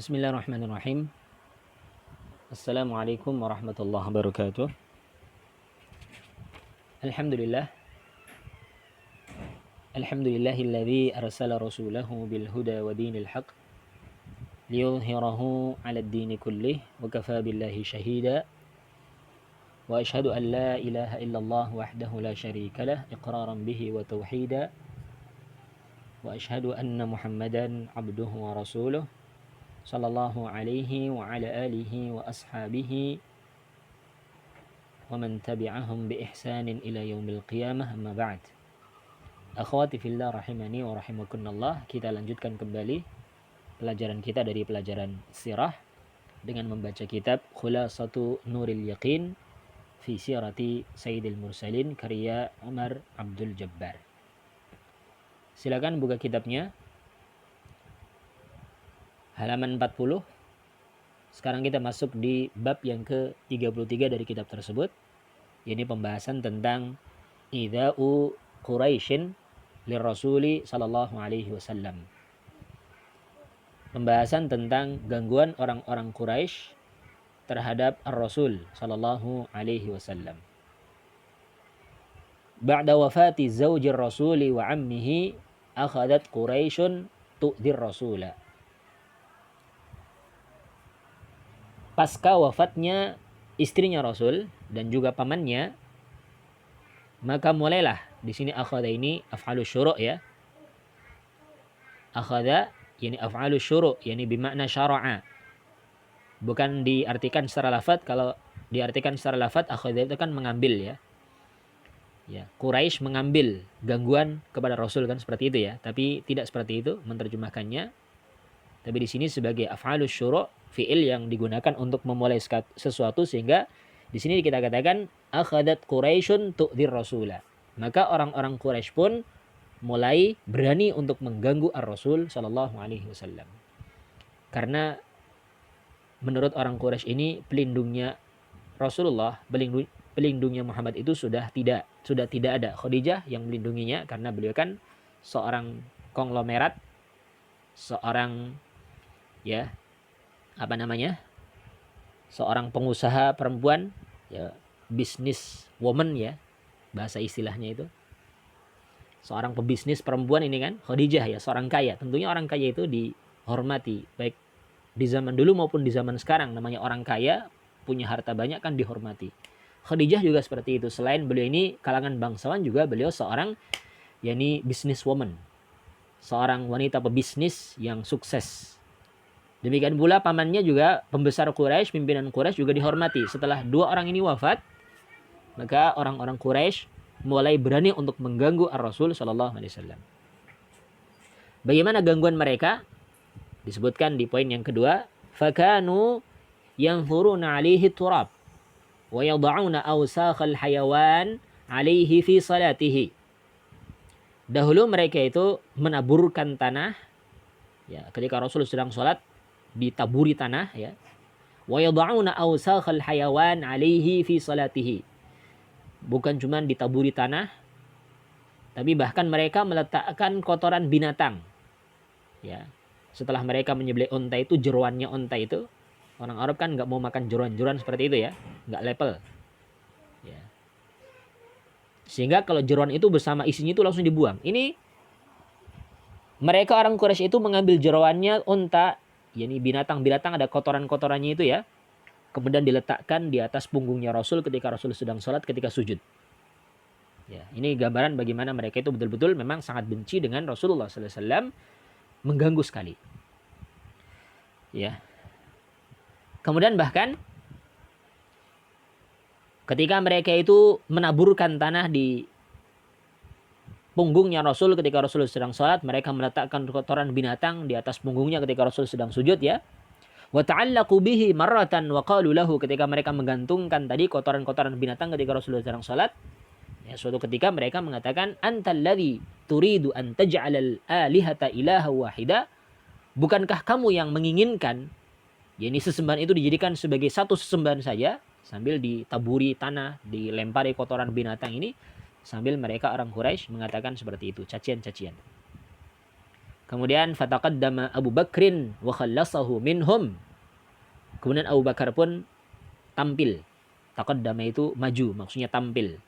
Bismillahirrahmanirrahim. Assalamualaikum warahmatullahi wabarakatuh. Alhamdulillah. Alhamdulillahilladzi arsala rasulahu bil huda wa dinil haq liyudhhirahu 'alad dini kullih wa kafaa billahi shahida. Wa asyhadu an la ilaha illallah wahdahu la syarika lah iqraran bihi wa tauhida. Wa asyhadu anna Muhammadan 'abduhu wa rasuluh sallallahu alaihi wa ala alihi wa ashabihi wa man tabi'ahum bi ihsanin ila yaumil qiyamah, amma ba'd. Akhwati fillah rahimani wa rahimakumullah, kita lanjutkan kembali pelajaran kita dari pelajaran sirah dengan membaca kitab Khulasatu Nuril Yaqin fi Sirati Sayyidil Mursalin karya Umar Abdul Jabbar. Silakan buka kitabnya halaman 40. Sekarang kita masuk di bab yang ke-33 dari kitab tersebut. Ini pembahasan tentang Idza'u Quraisyin lirrasuli sallallahu alaihi wasallam. Pembahasan tentang gangguan orang-orang Quraisy terhadap Ar-Rasul sallallahu alaihi wasallam. Ba'da wafati zaujir rasuli wa ammihi akhadat Quraisyun tu'dir rasula. Pasca wafatnya istrinya Rasul dan juga pamannya, maka mulailah di sini akhadha ini af'alus syuru' ya. Akhadha yani af'alus syuru' yani bimakna syara'a. Bukan diartikan secara lafaz. Kalau diartikan secara lafaz akhadha itu kan mengambil ya. Ya, Quraisy mengambil gangguan kepada Rasul kan seperti itu ya. Tapi tidak seperti itu menerjemahkannya. Tapi di sini sebagai af'alus syuru' fi'il yang digunakan untuk memulai sesuatu, sehingga di sini kita katakan akhadat Quraisyun tu'dir rasula. Maka orang-orang Quraisy pun mulai berani untuk mengganggu Ar-Rasul sallallahu alaihi wasallam. Karena menurut orang Quraisy ini pelindungnya Rasulullah, pelindungnya Muhammad itu sudah tidak ada. Khadijah yang melindunginya karena beliau kan seorang konglomerat, seorang seorang pengusaha perempuan ya, business woman ya, bahasa istilahnya itu. Seorang pebisnis perempuan ini kan Khadijah ya, seorang kaya. Tentunya orang kaya itu dihormati, baik di zaman dulu maupun di zaman sekarang. Namanya orang kaya, punya harta banyak kan dihormati. Khadijah juga seperti itu. Selain beliau ini kalangan bangsawan, juga beliau seorang yakni business woman, seorang wanita pebisnis yang sukses. Demikian pula pamannya juga pembesar Quraisy, pimpinan Quraisy juga dihormati. Setelah dua orang ini wafat, maka orang-orang Quraisy mulai berani untuk mengganggu Ar-Rasul sallallahu alaihi wasallam. Bagaimana gangguan mereka? Disebutkan di poin yang kedua, fakanu yanthuruna 'alaihi turab wa yad'una awsakhal hayawan 'alaihi fi salatihi. Dahulu mereka itu menaburkan tanah ya, ketika Rasul sedang salat ditaburi tanah ya. Wa yad'una awsakhal hayawan 'alaihi fi salatihi. Bukan cuma ditaburi tanah, tapi bahkan mereka meletakkan kotoran binatang. Ya. Setelah mereka menyembelih unta itu, jeroannya unta itu, orang Arab kan nggak mau makan jeroan-jeroan seperti itu ya, nggak lepel. Ya. Sehingga kalau jeroan itu bersama isinya itu langsung dibuang. Ini mereka orang Quraisy itu mengambil jeroannya unta, yakni binatang-binatang ada kotoran-kotorannya itu ya, kemudian diletakkan di atas punggungnya Rasul ketika Rasul sedang sholat, ketika sujud. Ya, ini gambaran bagaimana mereka itu betul-betul memang sangat benci dengan Rasulullah sallallahu alaihi wasallam, mengganggu sekali. Ya. Kemudian bahkan ketika mereka itu menaburkan tanah di punggungnya Rasul ketika Rasul sedang sholat, mereka meletakkan kotoran binatang di atas punggungnya ketika Rasul sedang sujud ya. Wa ta'allaqu bihi marratan wa qalu lahu, ketika mereka menggantungkan tadi kotoran-kotoran binatang ketika Rasul sedang sholat. Ya, suatu ketika mereka mengatakan, antal ladzi turidu an taj'alal alihata ilaha wahida. Bukankah kamu yang menginginkan yakni sesembahan itu dijadikan sebagai satu sesembahan saja, sambil ditaburi tanah, dilempari kotoran binatang ini, sambil mereka orang Quraisy mengatakan seperti itu, cacian-cacian. Kemudian fataqaddama Abu Bakrin wa khallasahu minhum. Kemudian Abu Bakar pun tampil. Taqaddama itu maju, maksudnya tampil.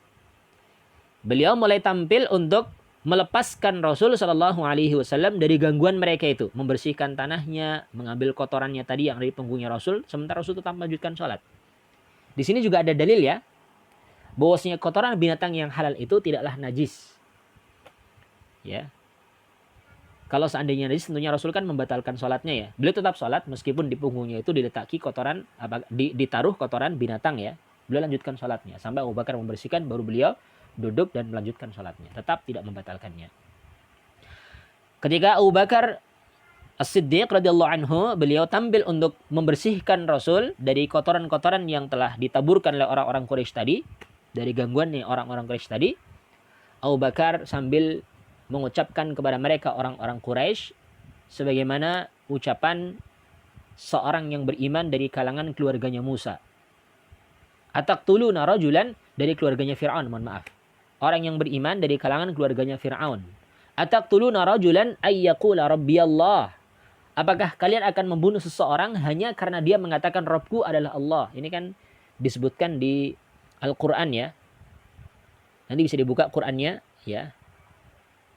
Beliau mulai tampil untuk melepaskan Rasul Shallallahu Alaihi Wasallam dari gangguan mereka itu, membersihkan tanahnya, mengambil kotorannya tadi yang dari punggungnya Rasul, sementara Rasul tetap melanjutkan sholat. Di sini juga ada dalil ya, bahwasanya kotoran binatang yang halal itu tidaklah najis. Ya, kalau seandainya najis, tentunya Rasul kan membatalkan sholatnya ya. Beliau tetap sholat meskipun di punggungnya itu diletaki kotoran, ditaruh kotoran binatang ya. Beliau lanjutkan sholatnya sampai Abu Bakar membersihkan, baru beliau duduk dan melanjutkan sholatnya, tetap tidak membatalkannya. Ketika Abu Bakar As-Siddiq radhiyallahu anhu, beliau tampil untuk membersihkan Rasul dari kotoran-kotoran yang telah ditaburkan oleh orang-orang Quraisy tadi, dari gangguannya orang-orang Quraisy tadi. Abu Bakar sambil mengucapkan kepada mereka orang-orang Quraisy sebagaimana ucapan seorang yang beriman dari kalangan keluarganya Musa. Ataqtuluna rajulan, dari keluarganya Fir'aun, mohon maaf. Orang yang beriman dari kalangan keluarganya Fir'aun. Ataqtuluna rajulan ayyaqula rabbiyallah. Apakah kalian akan membunuh seseorang hanya karena dia mengatakan Rabbku adalah Allah? Ini kan disebutkan di Al-Quran ya. Nanti bisa dibuka Qurannya ya.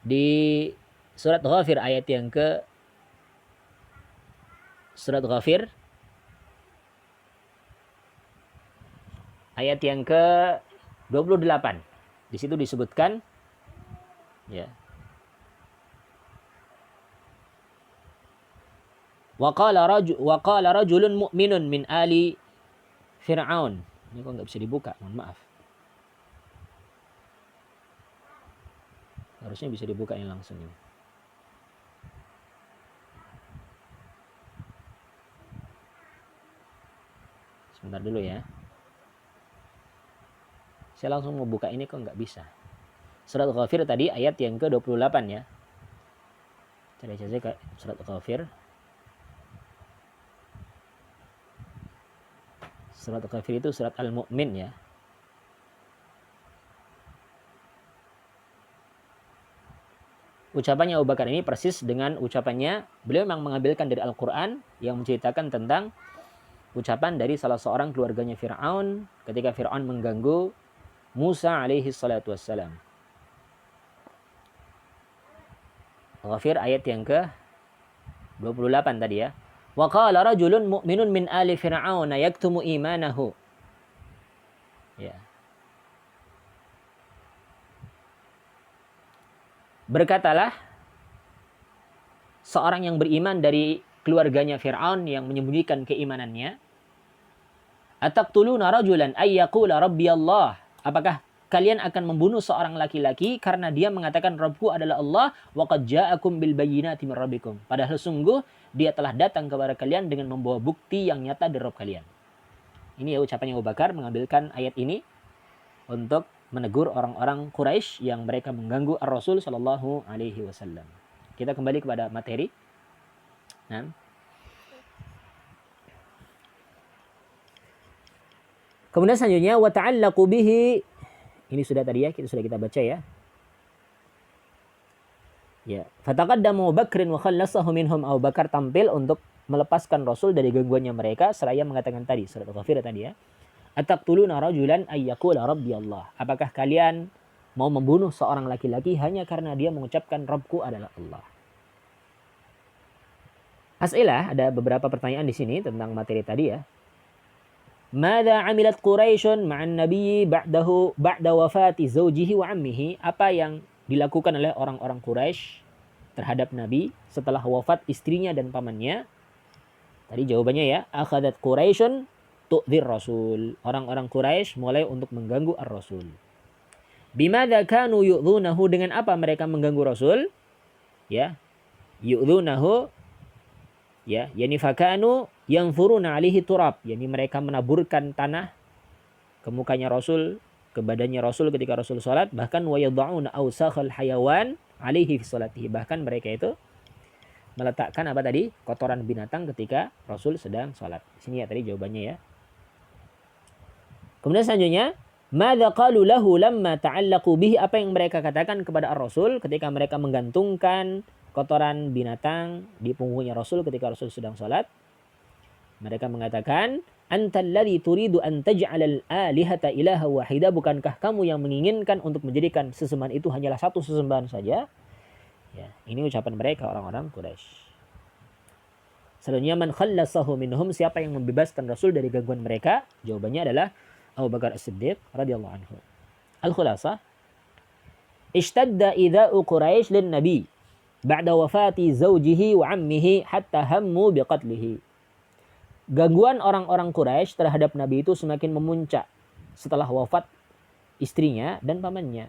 Di surat Ghafir ayat yang ke surat Ghafir ayat yang ke 28. Di situ disebutkan ya. Wa qala rajulun mu'minun min ali Fir'aun. Ini kok nggak bisa dibuka, mohon maaf. Harusnya bisa dibuka ini langsung ini. Sebentar dulu ya. Saya langsung mau buka ini kok nggak bisa. Surat Ghafir tadi ayat yang ke-28 ya. Cari aja ke surat Ghafir. Surat Ghafir itu surat Al-Mu'min ya. Ucapannya Abu Bakar ini persis dengan ucapannya, beliau memang mengambilkan dari Al-Quran yang menceritakan tentang ucapan dari salah seorang keluarganya Fir'aun ketika Fir'aun mengganggu Musa alaihi salatu wassalam. Ghafir ayat yang ke-28 tadi ya. Wa qala rajulun mu'minun min ali Fir'aun yaktumu imanahu. Ya. Berkatalah seorang yang beriman dari keluarganya Fir'aun yang menyembunyikan keimanannya. Ataqtuluna rajulan ayyaqula rabbiyallah. Apakah kalian akan membunuh seorang laki-laki karena dia mengatakan Rabbku adalah Allah, wa qad ja'akum bil bayyinati min rabbikum. Padahal sungguh dia telah datang kepada kalian dengan membawa bukti yang nyata dari Rabb kalian. Ini ya ucapannya Abu Bakar mengambilkan ayat ini untuk menegur orang-orang Quraisy yang mereka mengganggu Ar-Rasul sallallahu alaihi wasallam. Kita kembali kepada materi. Nah, kemudian selanjutnya wa ta'allaqu bihi. Ini sudah tadi ya, sudah kita baca ya. Ya, fataqaddamu Bakrin wa khallasahu minhum. Abu Bakar tampil untuk melepaskan Rasul dari gangguannya mereka seraya mengatakan tadi surat Al-Ghafir tadi ya. Ataqtuluna rajulan ayyaqula rabbiyallah. Apakah kalian mau membunuh seorang laki-laki hanya karena dia mengucapkan Rabbku adalah Allah? As'ilah, ada beberapa pertanyaan di sini tentang materi tadi ya. Mada amilat Quraisyun ma'an nabiyyi ba'da wafati zawjihi wa ammihi. Apa yang dilakukan oleh orang-orang Quraisy terhadap Nabi setelah wafat istrinya dan pamannya? Tadi jawabannya ya, akhadat Quraisyun tu'dzir Rasul. Orang-orang Quraisy mulai untuk mengganggu Ar-Rasul. Bimadza kanu yu'dzunahu, dengan apa mereka mengganggu Rasul? Ya, yu'dzunahu ya, yani fakanu yang furuna alihi turab, yani mereka menaburkan tanah ke mukanya Rasul, ke badannya Rasul ketika Rasul salat, bahkan wa yad'una awsakhal hayawan alihi fi salatihi, bahkan mereka itu meletakkan apa tadi? Kotoran binatang ketika Rasul sedang salat. Sini ya tadi jawabannya ya. Kemudian selanjutnya, madza qalu lahu lamma ta'allaqu bihi, apa yang mereka katakan kepada Ar-Rasul ketika mereka menggantungkan kotoran binatang di punggungnya Rasul ketika Rasul sedang sholat. Mereka mengatakan, Antal ladzi turidu an taj'alal alihata ilaha wahida, bukankah kamu yang menginginkan untuk menjadikan sesembahan itu hanyalah satu sesembahan saja? Ya, ini ucapan mereka orang-orang Quraisy. Selanjutnya, man khallasahu minhum, siapa yang membebaskan Rasul dari gangguan mereka? Jawabannya adalah Abu Bakar As-Siddiq radhiyallahu anhu. Al-Khulasah, ishtadda idha'u Quraisy lin Nabi ba'da wafati zawjihi wa ammihi hatta hammu biqatlihi. Gangguan orang-orang Quraisy terhadap Nabi itu semakin memuncak setelah wafat istrinya dan pamannya.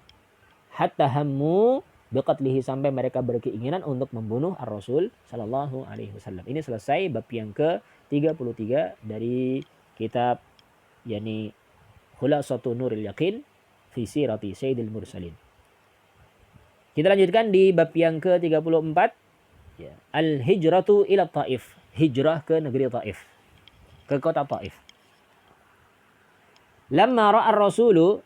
Hatta hammu biqatlihi, sampai mereka berkeinginan untuk membunuh Ar-Rasul sallallahu alaihi wasallam. Ini selesai bab yang ke-33 dari kitab yakni Khulasatu Nuril Yaqin fi Sirati Sayyidil Mursalin. Kita lanjutkan di bab yang ke-34, ya, Al-Hijratu ila Taif, hijrah ke negeri Taif, ke kota Taif. Lamma ra'a ar-rasulu,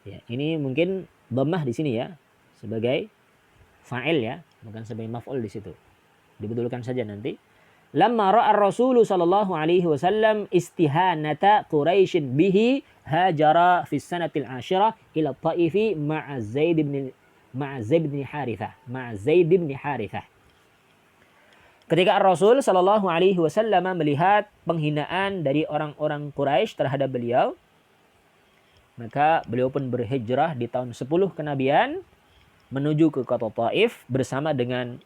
ya, ini mungkin dhammah di sini ya, sebagai fa'il ya, bukan sebagai maf'ul di situ. Dibetulkan saja nanti. Lamma ra'a ar-rasulu sallallahu alaihi wasallam istihanata Quraisyin bihi hajara fi sanatil 'ashirah ila Taifi ma'a Zaid bin Harithah. Ketika Rasul sallallahu alaihi wasallam melihat penghinaan dari orang-orang Quraisy terhadap beliau, maka beliau pun berhijrah di tahun 10 kenabian menuju ke kota Taif bersama dengan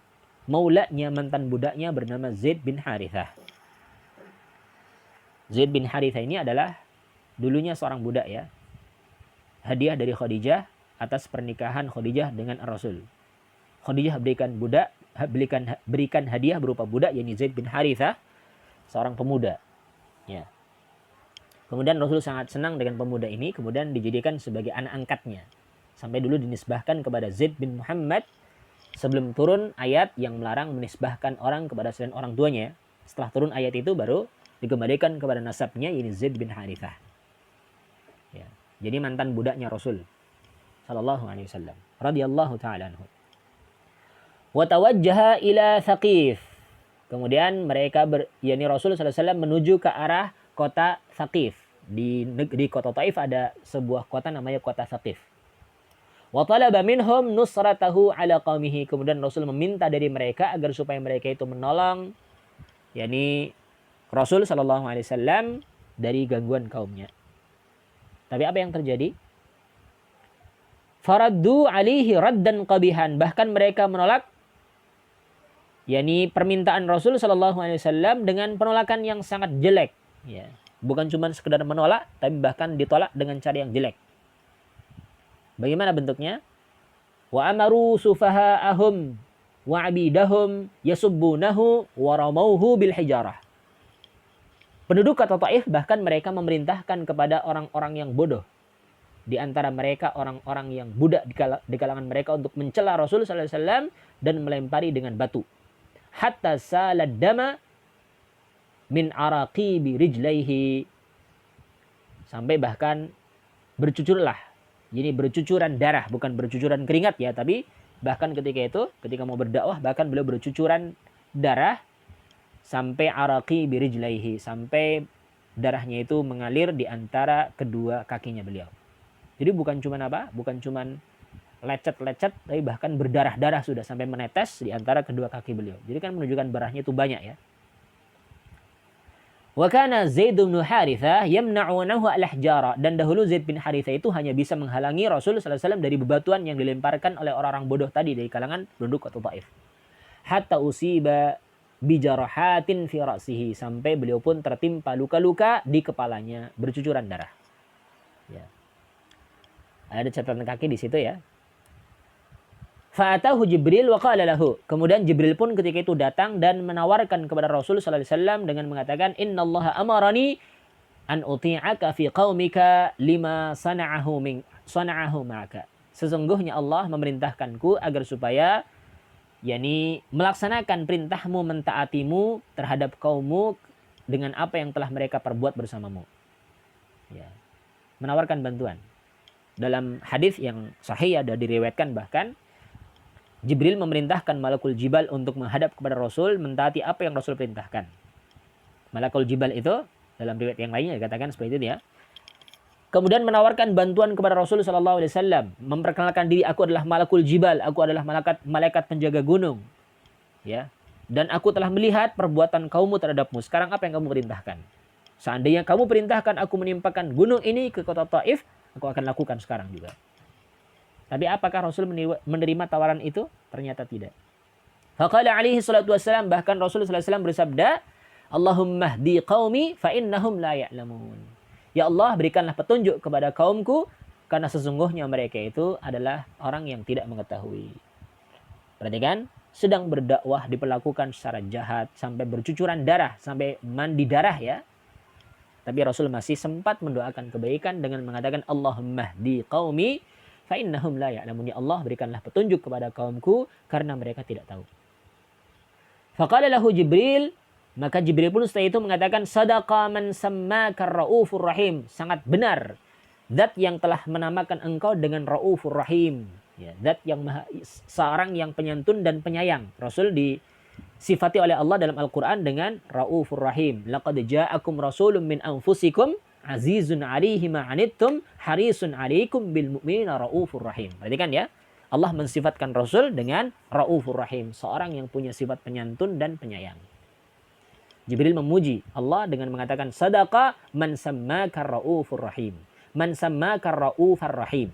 maulanya, mantan budaknya bernama Zaid bin Harithah. Zaid bin Harithah ini adalah dulunya seorang budak ya. Hadiah dari Khadijah atas pernikahan Khadijah dengan Rasul. Khadijah berikan hadiah berupa budak, yakni Zaid bin Harithah, seorang pemuda. Ya. Kemudian Rasul sangat senang dengan pemuda ini, kemudian dijadikan sebagai anak angkatnya. Sampai dulu dinisbahkan kepada Zaid bin Muhammad sebelum turun ayat yang melarang menisbahkan orang kepada selain orang tuanya. Setelah turun ayat itu baru dikembalikan kepada nasabnya, yakni Zaid bin Harithah. Ya. Jadi mantan budaknya Rasul sallallahu alaihi wasallam radhiyallahu taala anhu. Wa tawajjaha ila Thaqif. Kemudian mereka yakni Rasul sallallahu alaihi wasallam menuju ke arah kota Thaqif. Di kota Taif ada sebuah kota namanya kota Thaqif. Wa talaba minhum nusratahu ala qaumihi. Kemudian Rasul meminta dari mereka agar supaya mereka itu menolong yakni Rasul sallallahu alaihi wasallam dari gangguan kaumnya. Tapi apa yang terjadi? Faraddu alaihi raddan qabihan, bahkan mereka menolak yakni permintaan Rasul sallallahu alaihi wasallam dengan penolakan yang sangat jelek, ya. Bukan cuma sekedar menolak, tapi bahkan ditolak dengan cara yang jelek. Bagaimana bentuknya? Wa amaru sufaha'ahum wa 'abidahum yasubbunahu wa ramauhu bil hijarah. Penduduk kota Taif bahkan mereka memerintahkan kepada orang-orang yang bodoh di antara mereka, orang-orang yang budak di kalangan mereka, untuk mencela Rasul sallallahu alaihi wasallam dan melempari dengan batu. Hatta salad dama min araqibi rijlaihi, sampai bahkan bercucurlah, jadi bercucuran darah, bukan bercucuran keringat ya, tapi bahkan ketika mau berdakwah bahkan beliau bercucuran darah sampai araqibi rijlaihi, sampai darahnya itu mengalir di antara kedua kakinya beliau. Jadi bukan cuman lecet-lecet, tapi bahkan berdarah-darah sudah sampai menetes di antara kedua kaki beliau. Jadi kan menunjukkan darahnya itu banyak ya. Wa kana Zaid bin Harithah yamna'unahu al-ahjara, dan dahulu Zaid bin Harithah itu hanya bisa menghalangi Rasul sallallahu alaihi wasallam dari bebatuan yang dilemparkan oleh orang-orang bodoh tadi dari kalangan penduduk kota Taif. Hatta usiba bijarahatin fi ra'sihi, sampai beliau pun tertimpa luka-luka di kepalanya, bercucuran darah. Ya. Ada catatan kaki di situ ya. Fa'atahu Jibril wa qala lahu. Kemudian Jibril pun ketika itu datang dan menawarkan kepada Rasul sallallahu alaihi wasallam dengan mengatakan, "Innallaha amarani an uti'aka fi qaumika lima sana'ahu ma'aka." Sesungguhnya Allah memerintahkanku agar supaya yakni melaksanakan perintahmu, mentaatimu terhadap kaummu dengan apa yang telah mereka perbuat bersamamu. Ya. Menawarkan bantuan. Dalam hadis yang sahih ada diriwayatkan bahkan Jibril memerintahkan malakul jibal untuk menghadap kepada Rasul, mentaati apa yang Rasul perintahkan. Malakul jibal itu dalam riwayat yang lainnya dikatakan seperti itu ya. Kemudian menawarkan bantuan kepada Rasul sallallahu alaihi wasallam, memperkenalkan diri, aku adalah malakul jibal, aku adalah malaikat penjaga gunung. Ya. Dan aku telah melihat perbuatan kaummu terhadapmu. Sekarang apa yang kamu perintahkan? Seandainya kamu perintahkan aku menimpakan gunung ini ke kota Taif, aku akan lakukan sekarang juga. Tapi apakah Rasul menerima tawaran itu? Ternyata tidak. Faqala alaihi salatu wassalam, bahkan Rasul sallallahu alaihi wasallam bersabda, Allahumma hdi qaumi fa innahum la ya'lamun. Ya Allah, berikanlah petunjuk kepada kaumku, karena sesungguhnya mereka itu adalah orang yang tidak mengetahui. Perhatikan, sedang berdakwah diperlakukan secara jahat, sampai bercucuran darah, sampai mandi darah ya. Tapi Rasul masih sempat mendoakan kebaikan dengan mengatakan, Allahumma hdi qaumi fa innahum la ya'lamun. Ya Allah, berikanlah petunjuk kepada kaumku, karena mereka tidak tahu. Faqala lahu Jibril, maka Jibril pun setelah itu mengatakan, sadaqa man sammaka raufur rahim. Sangat benar zat yang telah menamakan engkau dengan raufur rahim. Ya, zat yang seorang yang penyantun dan penyayang. Rasul disifati oleh Allah dalam Al-Quran dengan raufur rahim. Laqad ja'akum rasulun min anfusikum azizun alaihi ma anittum harisun alaikum bil mu'minina raufur rahim. Perhatikan ya. Allah mensifatkan Rasul dengan raufur rahim. Seorang yang punya sifat penyantun dan penyayang. Jibril memuji Allah dengan mengatakan, sadaqa man sammaka raufur rahim. Man sammaka raufur rahim.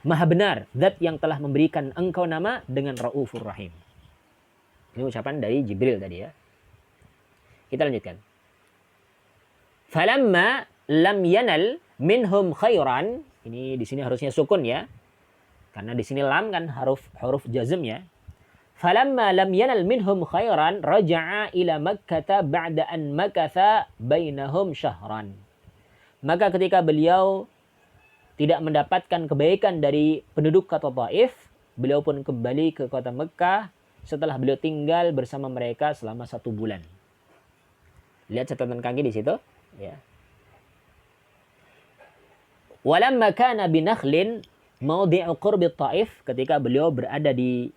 Maha benar zat yang telah memberikan engkau nama dengan raufur rahim. Ini ucapan dari Jibril tadi ya. Kita lanjutkan. Falamma lam yanal minhum khairan. Ini di sini harusnya sukun ya. Karena di sini lam kan huruf jazm ya. Falamma lam yanal minhum khairan raja'a ila Makkah ba'da an makatha bainahum syahran. Maka ketika beliau tidak mendapatkan kebaikan dari penduduk kota Taif, beliau pun kembali ke kota Mekah setelah beliau tinggal bersama mereka selama 1 bulan. Lihat catatan kaki di situ, ya. Walamma kana binakhlin mawdi'u qurbi Taif, ketika beliau berada di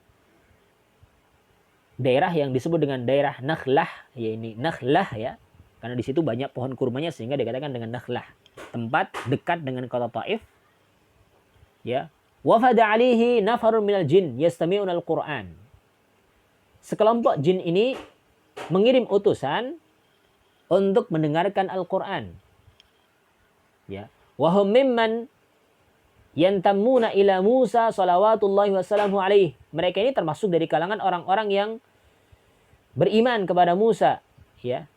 daerah yang disebut dengan daerah Nakhlah, ya ini Nakhlah ya, karena di situ banyak pohon kurmanya sehingga dikatakan dengan Nakhlah, tempat dekat dengan kota Taif. Ya, wafada alaihi nafarun minal jin yastami'una al-Qur'an. Sekelompok jin ini mengirim utusan untuk mendengarkan Al-Qur'an. Ya, wa hum mimman yantamuna ila Musa salawatullahi wassalamu alaihi. Mereka ini termasuk dari kalangan orang-orang yang beriman kepada Musa, ya.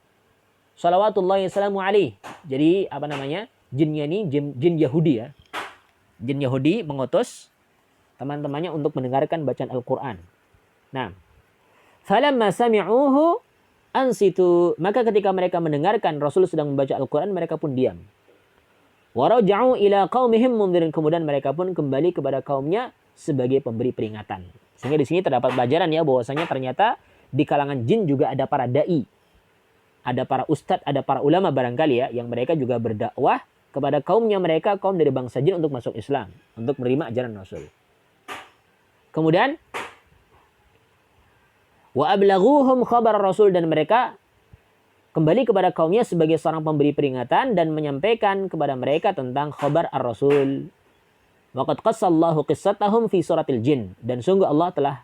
Salawatullahi wassalamu alaihi. Jadi apa namanya? Jinnya ini jin Yahudi ya. Jin Yahudi mengutus teman-temannya untuk mendengarkan bacaan Al-Qur'an. Nah, falamma sami'uhu ansitu, maka ketika mereka mendengarkan Rasul sedang membaca Al-Qur'an, mereka pun diam. Waraja'u ila qaumihim mundzirin, kemudian mereka pun kembali kepada kaumnya sebagai pemberi peringatan. Sehingga di sini terdapat pelajaran ya, bahwasanya ternyata di kalangan jin juga ada para dai, ada para ustadz, ada para ulama barangkali ya, yang mereka juga berdakwah kepada kaumnya mereka, kaum dari bangsa jin, untuk masuk Islam, untuk menerima ajaran Rasul. Kemudian wa ablaghuhum khabar Rasul, dan mereka kembali kepada kaumnya sebagai seorang pemberi peringatan dan menyampaikan kepada mereka tentang khabar ar-Rasul. Waqad qassallahu qissatahum fi suratil jin, dan sungguh Allah telah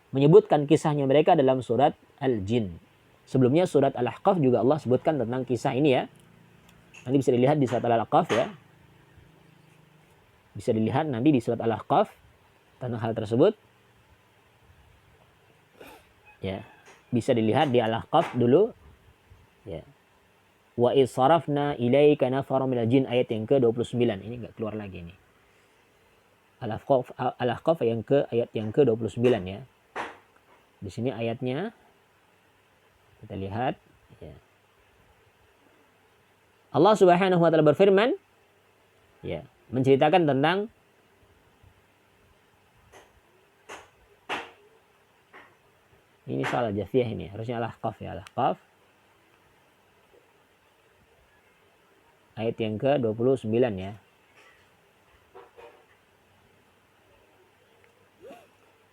menyebutkan kisahnya mereka dalam surat Al-Jin. Sebelumnya surat Al-Ahqaf juga Allah sebutkan tentang kisah ini ya. Nanti bisa dilihat di surat Al-Ahqaf ya. Bisa dilihat nanti di surat Al-Ahqaf tentang hal tersebut. Ya, bisa dilihat di Al-Ahqaf dulu. Ya. Wa idh sarafna ilaika nafaran minal jin, ayat yang ke-29. Ini enggak keluar lagi nih. Al-Ahqaf ayat yang ke-29 ya. Di sini ayatnya kita lihat ya. Allah Subhanahu wa taala berfirman ya, menceritakan tentang ini salah Jathiyah, ini harusnya Al-Ahqaf ya, Al-Ahqaf ayat yang ke-29 ya.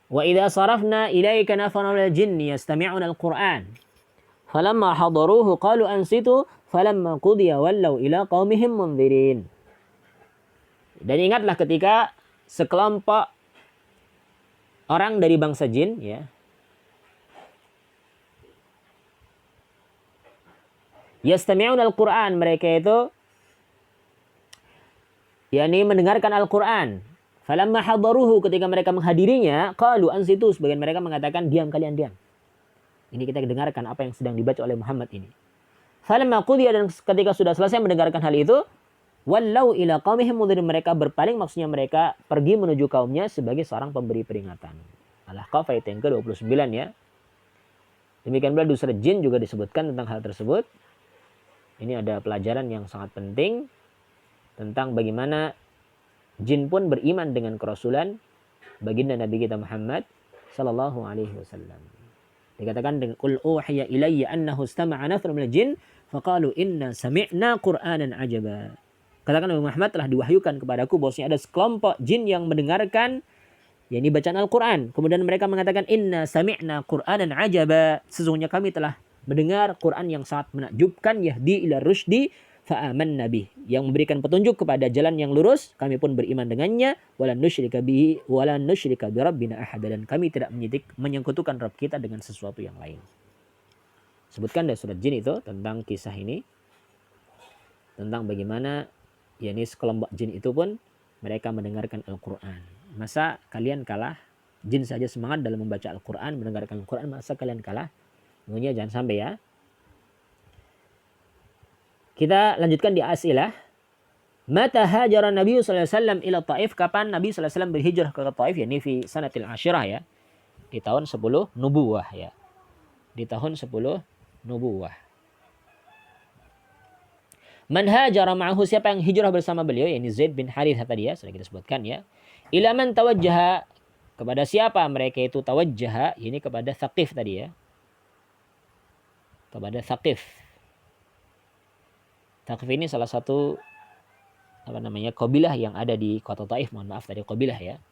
Wa idza sarafna ilaika nafaran minal jinni yastami'una al-Qur'an. Falamma hadaruhu qalu ansitu falamma qudiya wallaw ila qaumihim munzirin. Dan ingatlah ketika sekelompok orang dari bangsa jin ya, yastami'una al-Qur'an, mereka itu yakni mendengarkan Al-Qur'an. Falamma hadaruhu, ketika mereka menghadirinya, qalu ansitu, sebagian mereka mengatakan diam, kalian diam. Ini kita dengarkan apa yang sedang dibaca oleh Muhammad ini. Falamma qudiya, dan ketika sudah selesai mendengarkan hal itu, wallau ila qaumihim mundzirin, mereka berpaling, maksudnya mereka pergi menuju kaumnya sebagai seorang pemberi peringatan. Al-Ahqaf ayat yang ke-29 ya. Demikian pula di surat Jin juga disebutkan tentang hal tersebut. Ini ada pelajaran yang sangat penting tentang bagaimana jin pun beriman dengan kerasulan baginda Nabi kita Muhammad sallallahu alaihi wasallam. Dikatakan dengan qul uhiya ilayya annahu istama'a nafarun minal jin faqalu inna sami'na qur'anan ajaba. Katakan Nabi Muhammad, telah diwahyukan kepadaku bahwasanya ada sekelompok jin yang mendengarkan yakni bacaan Al-Qur'an. Kemudian mereka mengatakan inna sami'na qur'anan ajaba. Sesungguhnya kami telah mendengar Quran yang sangat menakjubkan, yahdi ila rusydi fa'amanna bih, yang memberikan petunjuk kepada jalan yang lurus, kami pun beriman dengannya, walan nusyrika bihi walan nusyrika bi rabbina ahada, dan kami tidak menyekutukan Rabb kita dengan sesuatu yang lain. Sebutkan dari surat Jin itu tentang kisah ini, tentang bagaimana yakni sekelompok jin itu pun mereka mendengarkan Al-Qur'an. Masa kalian kalah? Jin saja semangat dalam membaca Al-Qur'an, mendengarkan Al-Qur'an, masa kalian kalah? Semuanya jangan sampai ya. Kita lanjutkan di Asilah. Mata hajara Nabi sallallahu alaihi wasallam ila Taif, kapan Nabi sallallahu alaihi wasallam berhijrah ke Taif, yakni fi sanatil asyirah ya. Di tahun 10 nubuwah ya. Di tahun 10 nubuwah. Man hajara ma'ahu, siapa yang hijrah bersama beliau, yakni Zaid bin Harithah tadi ya, sudah kita sebutkan ya. Ila man tawajjaha, kepada siapa mereka itu tawajjaha, ini kepada Thaqif tadi ya. Kepada Thaqif. Thaqif ini salah satu kabilah yang ada di kota Taif. Mohon maaf tadi kabilah ya.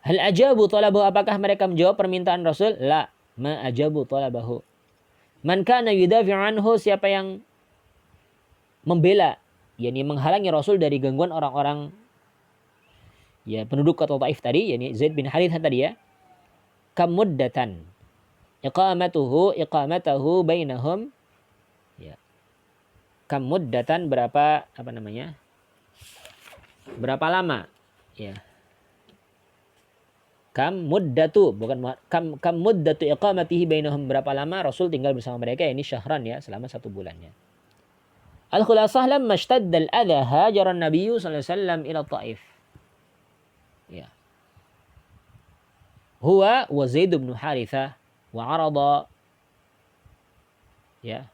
Hal ajabu talabahu, apakah mereka menjawab permintaan Rasul? La, ma ajabu talabahu. Man kana yudafi'u anhu, siapa yang membela, yakni menghalangi Rasul dari gangguan orang-orang ya penduduk kota Taif tadi, yakni Zaid bin Harithah tadi ya. Kamuddatan iqamatahu bainahum ya. Kamuddatan berapa berapa lama ya. Kamuddatu, bukan kamuddatu iqamatihi bainahum, berapa lama Rasul tinggal bersama mereka, ini syahran ya, selama 1 bulan ya. Al-khulasah lamma ishtadda al-adha hajara an-nabiy sallallahu alaihi wasallam ila Taif. Ya. Huwa wa Zaid bin Harithah wa arada ya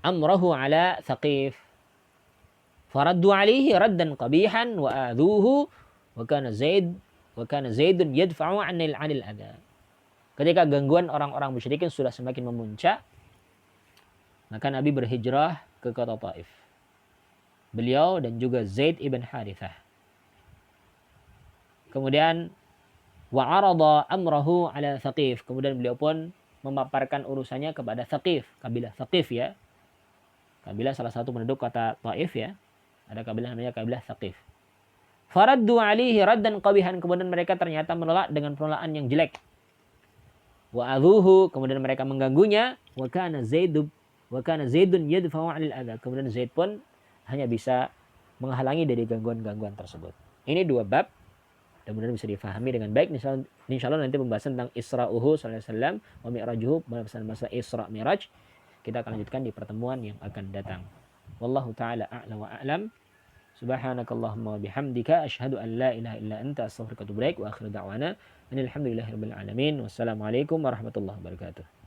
amrahu ala Thaqif. Faraddu alaihi raddan qabihan wa adhuhu wa kana Zaidun yadfa'u 'anil adha. Ketika gangguan orang-orang musyrikin sudah semakin memuncak, maka Nabi berhijrah ke kota Taif. Beliau dan juga Zaid ibn Harithah. Kemudian wa arada amrahu ala Thaqif. Kemudian beliau pun memaparkan urusannya kepada Thaqif, kabilah Thaqif ya. Kabilah salah satu penduduk kota Taif ya. Ada kabilah namanya kabilah Thaqif. Faraddu alaihi raddan qabihan, kemudian mereka ternyata menolak dengan penolakan yang jelek. Wa adhuhu, kemudian mereka mengganggunya. Wa kana Zaidun yadfa'u 'anil adha. Kemudian Zaid pun hanya bisa menghalangi dari gangguan-gangguan tersebut. Ini 2 bab. Mudah-mudahan bisa difahami dengan baik. Insyaallah nanti pembahasan tentang Isra'uhu sallallahu alaihi wasallam wa mi'rajuhu, pembahasan masalah Isra' Mi'raj, kita akan lanjutkan di pertemuan yang akan datang. Wallahu taala a'lam wa a'lam. Subhanakallahumma wa bihamdika asyhadu an la ilaha illa anta astaghfiruka wa atubu ilaik wa akhiru da'wana alhamdulillahirabbil alamin. Wassalamualaikum warahmatullahi wabarakatuh.